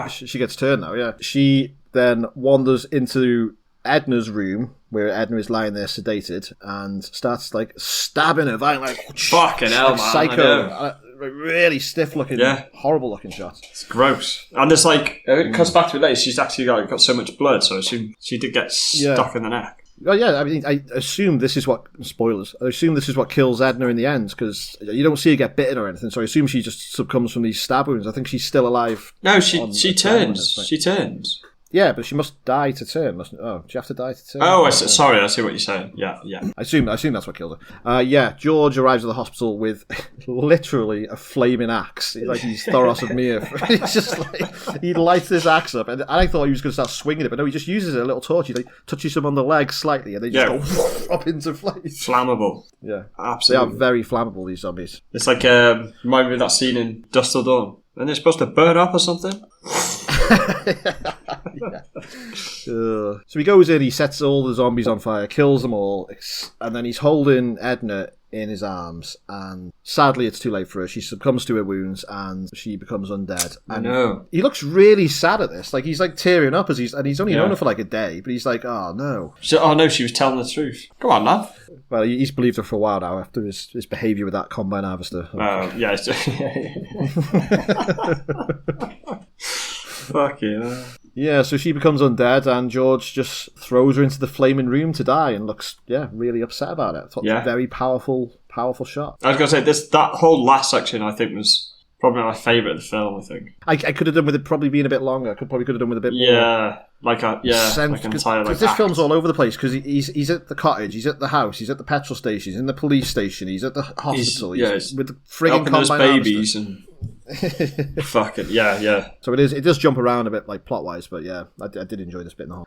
She gets turned now. Yeah, she then wanders into Edna's room where Edna is lying there sedated and starts like stabbing her violently. Like, fucking hell, man! Psycho, really stiff looking, horrible looking shot. It's gross. And there's like it comes back to it later. She's actually got so much blood, so I assume she did get stuck in the neck. Well, yeah, I mean, I assume this is what... Spoilers. I assume this is what kills Edna in the end, because you don't see her get bitten or anything, so I assume she just succumbs from these stab wounds. I think she's still alive. No, she turns. She turns. Yeah, but she must die to turn, mustn't... Oh, do you have to die to turn? Oh, sorry, I see what you're saying. Yeah. I assume that's what killed her. George arrives at the hospital with literally a flaming axe. Like he's Thoros of Myr. He's just like... He lights this axe up, and I thought he was going to start swinging it, but no, he just uses a little torch. He like, touches him on the leg slightly, and they just go up into flames. Flammable. Yeah. Absolutely. They are very flammable, these zombies. It's like, remind me of that scene in Dust Till Dawn. And they're supposed to burn up or something? So he goes in, he sets all the zombies on fire, kills them all, and then he's holding Edna in his arms, and sadly it's too late for her. She succumbs to her wounds and she becomes undead. And I know. He looks really sad at this. Like he's like tearing up and he's only known her for like a day, but he's like, oh no. She was telling the truth. Come on, man. Well, he's believed her for a while now after his behaviour with that combine harvester. Yeah. Fucking hell. Yeah, so she becomes undead, and George just throws her into the flaming room to die, and looks, really upset about it. I thought it was a very powerful shot. I was going to say, that whole last section, I think, was probably my favourite of the film, I think. I could have done with it probably being a bit longer. I probably could have done with a bit more. Yeah, because this film's all over the place, because he's at the cottage, he's at the house, he's at the petrol station, he's in the police station, he's at the hospital, he's with the frigging combine babies harvester. Fucking yeah. So it does jump around a bit, like plot wise, but yeah, I did enjoy this bit in the whole.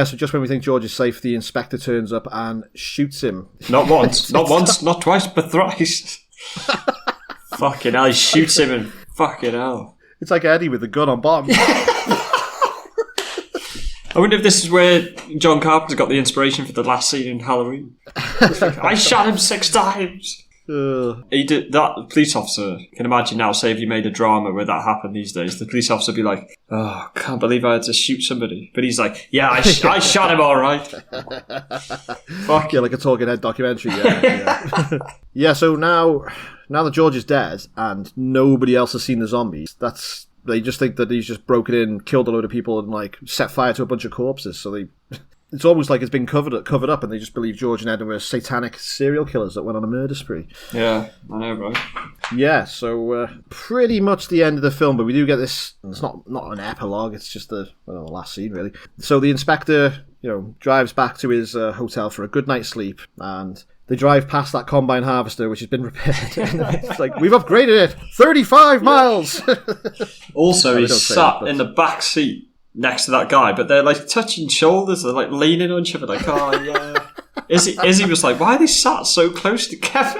So just when we think George is safe, the inspector turns up and shoots him. Not once, not twice, but thrice. Fucking hell, he shoots him and fucking hell. It's like Eddie with the gun on bottom. I wonder if this is where John Carpenter got the inspiration for the last scene in Halloween. I shot him 6 times. He did that. The police officer, can imagine now, say if you made a drama where that happened these days, the police officer would be like, oh, can't believe I had to shoot somebody. But he's like, yeah, I shot him all right. Fuck yeah, like a talking head documentary. Yeah. So now that George is dead and nobody else has seen the zombies, they just think that he's just broken in, killed a load of people, and like set fire to a bunch of corpses. So it's almost like it's been covered up, and they just believe George and Edna were satanic serial killers that went on a murder spree. Yeah, I know, right? Yeah, so pretty much the end of the film, but we do get this. It's not an epilogue; it's just the last scene, really. So the inspector, drives back to his hotel for a good night's sleep, and they drive past that combine harvester, which has been repaired. It's like, we've upgraded it 35 miles. Also, he's sat in the back seat next to that guy, but they're like touching shoulders, they're like leaning on each other, like, oh yeah. Izzy was like, why are they sat so close together?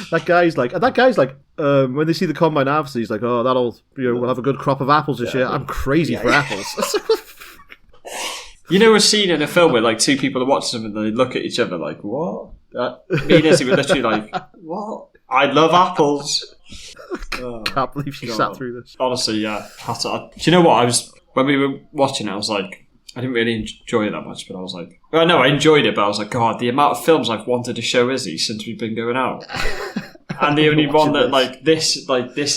That guy's like, when they see the combine harvester, he's like, oh, we'll have a good crop of apples this year. I'm crazy for apples. A scene in a film where like 2 people are watching something and they look at each other like, what? Me and Izzy were literally like, what? I love apples. Can't believe she sat through this. Honestly, yeah. Do you know what? When we were watching it, I was like, I didn't really enjoy it that much, but I was like, well, no, I enjoyed it, but I was like, God, the amount of films I've wanted to show Izzy since we've been going out. And the only one that, this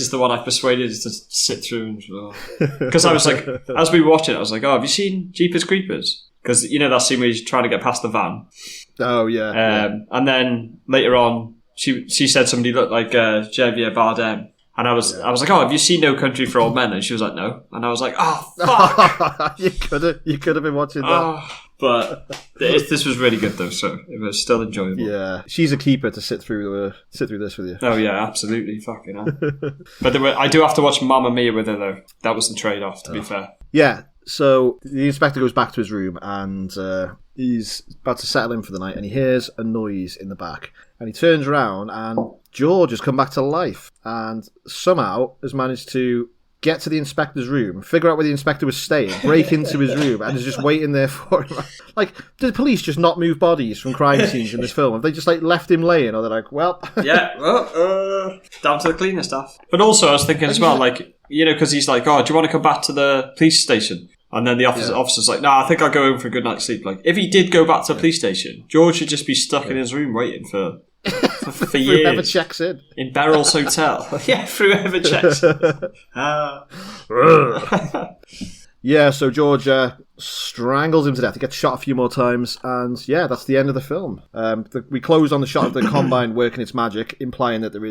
is the one I've persuaded to sit through. Because I was like, as we were watching it, I was like, oh, have you seen Jeepers Creepers? Because, that scene where he's trying to get past the van. Oh, yeah. And then later on, she said somebody looked like Javier Bardem. And I was like, oh, have you seen No Country for Old Men? And she was like, no. And I was like, oh, fuck. You could have been watching that. But this was really good, though, so it was still enjoyable. Yeah. She's a keeper to sit through this with you. Oh, yeah, absolutely. Fucking hell. But I do have to watch Mamma Mia with her, though. That was the trade-off, to be fair. Yeah. So the inspector goes back to his room and he's about to settle in for the night and he hears a noise in the back. And he turns around and George has come back to life and somehow has managed to get to the inspector's room, figure out where the inspector was staying, break into his room and is just waiting there for him. Like, did the police just not move bodies from crime scenes in this film? Have they just like left him laying, or they're like, well... Yeah, well, down to the cleaner stuff. But also I was thinking as well, like, you know, because he's like, oh, do you want to come back to the police station? And then the officer's like, nah, I think I'll go home for a good night's sleep. Like, if he did go back to the police station, George should just be stuck in his room waiting for years. Whoever checks in. In Beryl's Hotel. Yeah, whoever checks in. Yeah, so George strangles him to death. He gets shot a few more times, and yeah, that's the end of the film. We close on the shot of the Combine working its magic, implying that there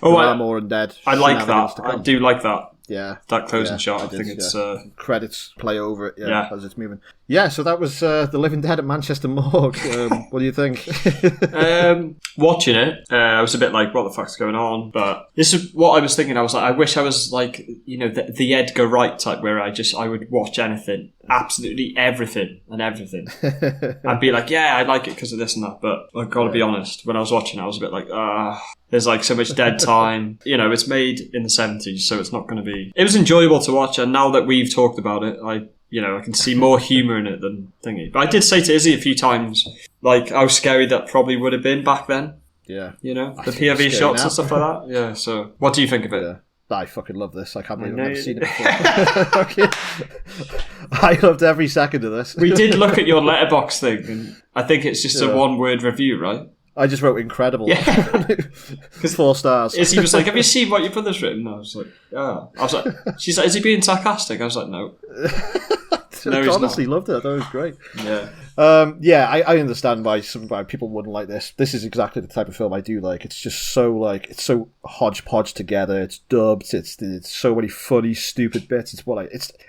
are more undead. I like that. I do like that. Yeah, that closing shot. I think it's credits play over it. Yeah, as it's moving. Yeah, so that was The Living Dead at Manchester Morgue. What do you think? Watching it, I was a bit like, what the fuck's going on? But this is what I was thinking. I was like, I wish I was like, you know, the Edgar Wright type, where I would watch anything, absolutely everything. I'd be like, yeah, I like it because of this and that. But I've got to be honest, when I was watching it, I was a bit like, there's like so much dead time. You know, it's made in the 70s, so it's not going to be... It was enjoyable to watch, and now that we've talked about it, I can see more humour in it than thingy. But I did say to Izzy a few times, like, how scary that probably would have been back then. Yeah. You know, the POV shots and stuff like that. Yeah, so what do you think of it? Yeah. I fucking love this. I can't believe I've never seen it before. Okay. I loved every second of this. We did look at your letterbox thing, and I think it's just a one-word review, right? I just wrote incredible. Yeah. 4 stars. Izzy was like, have you seen what your brother's written? I was like, yeah. I was like, she's like, is he being sarcastic? I was like, no. I honestly loved it. I thought it was great. Yeah. I understand why people wouldn't like this. This is exactly the type of film I do like. It's just so it's so hodgepodge together. It's dubbed. It's so many funny, stupid bits.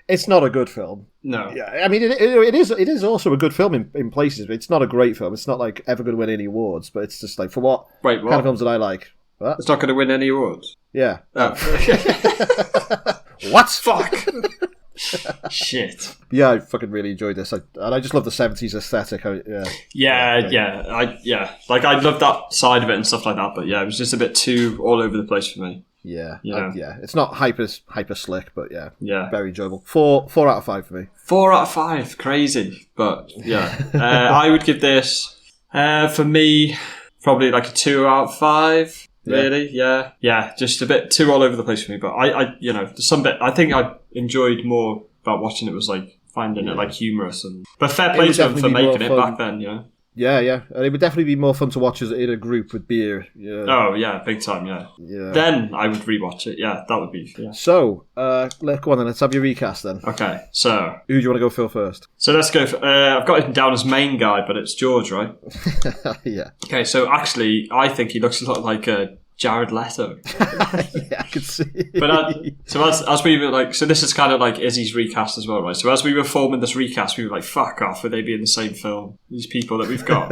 It's not a good film. No. Yeah, I mean it is also a good film in places, but it's not a great film. It's not like ever going to win any awards. But it's just like, for what kind of films that I like. What? It's not going to win any awards. Yeah. Oh. What? Fuck. Shit. Yeah, I fucking really enjoyed this, and I just love the 70s aesthetic. Like, I love that side of it and stuff like that, but yeah, it was just a bit too all over the place for me. Yeah, it's not hyper slick, but yeah, very enjoyable. 4 out of 5 for me. 4 out of 5, crazy, but yeah, I would give this for me probably like a 2 out of 5. Really, yeah, just a bit too all over the place for me. But I there's some bit I think I enjoyed more about watching it was like finding it like humorous but fair play to them for making it back then, you know. Yeah, and it would definitely be more fun to watch as in a group with beer. Yeah. Oh yeah, big time. Yeah. Then I would rewatch it. Yeah, that would be. Yeah. So, let's go on then. Let's have your recast then. Okay, so who do you want to go for first? So let's go. I've got him down as main guy, but it's George, right? Yeah. Okay, so actually, I think he looks a lot like Jared Leto. Yeah, I could see. But so as we were like, so this is kind of like Izzy's recast as well, right? So as we were forming this recast, we were like, fuck off, would they be in the same film? These people that we've got.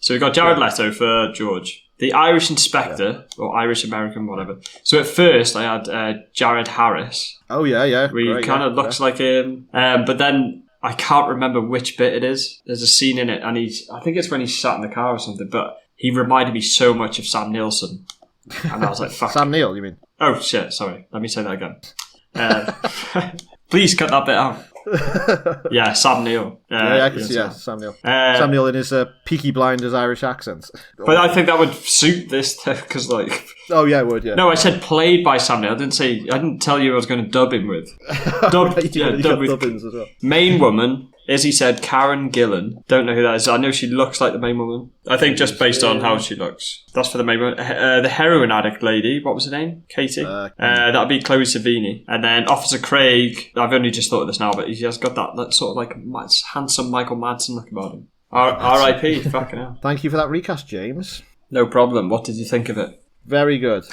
So we've got Jared Leto for George. The Irish Inspector, or Irish American, whatever. So at first I had Jared Harris. Oh, yeah. Where he kind of looks like him. But then I can't remember which bit it is. There's a scene in it, and I think it's when he's sat in the car or something, but he reminded me so much of Sam Neill. And I was like, fuck. Sam Neill, you mean? Oh, shit, sorry. Let me say that again. Please cut that bit out. Yeah, Sam Neill. I can see, Sam Neill. Sam Neill in his Peaky Blinders Irish accent. But I think that would suit this, because, like... Oh, yeah, it would, yeah. No, I said played by Sam Neill. I didn't tell you I was going to dub him with. Dub with dubbins as well. Main woman... Izzy said Karen Gillan. Don't know who that is. I know she looks like the main woman. I think just based on how she looks. That's for the main woman. The heroin addict lady. What was her name? Katie. That would be Chloe Savini. And then Officer Craig. I've only just thought of this now, but he has got that sort of like handsome Michael Madsen look about him. R.I.P. Fucking hell. Thank you for that recast, James. No problem. What did you think of it? Very good.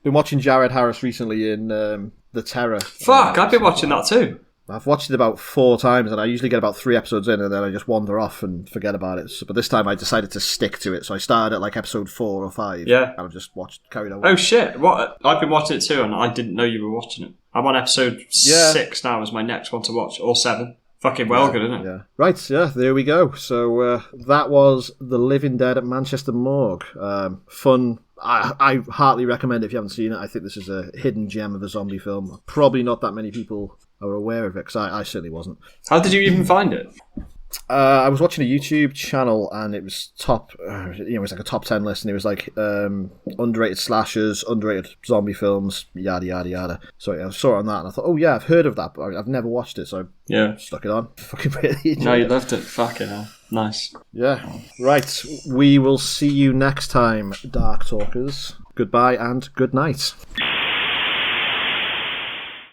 Been watching Jared Harris recently in The Terror. Fuck, I've been watching that too. I've watched it about 4 times, and I usually get about 3 episodes in, and then I just wander off and forget about it. But this time I decided to stick to it, so I started at like episode 4 or 5. Yeah. And I've just carried on. Oh shit! What? I've been watching it too, and I didn't know you were watching it. I'm on episode 6 now. Is my next one to watch, or 7? Fucking well good, isn't it? Yeah. Right, yeah, there we go. So that was The Living Dead at Manchester Morgue. Fun. I heartily recommend it if you haven't seen it. I think this is a hidden gem of a zombie film. Probably not that many people are aware of it, because I certainly wasn't. How did you even find it? I was watching a YouTube channel, and it was it was like a top 10 list, and it was like underrated slashers, underrated zombie films, yada yada yada. So I saw it on that, and I thought, oh yeah, I've heard of that, but I've never watched it, so I stuck it on. Fucking really enjoyed it. No, you loved it. Fucking hell. Nice. Yeah. Right. We will see you next time, Dark Talkers. Goodbye and good night.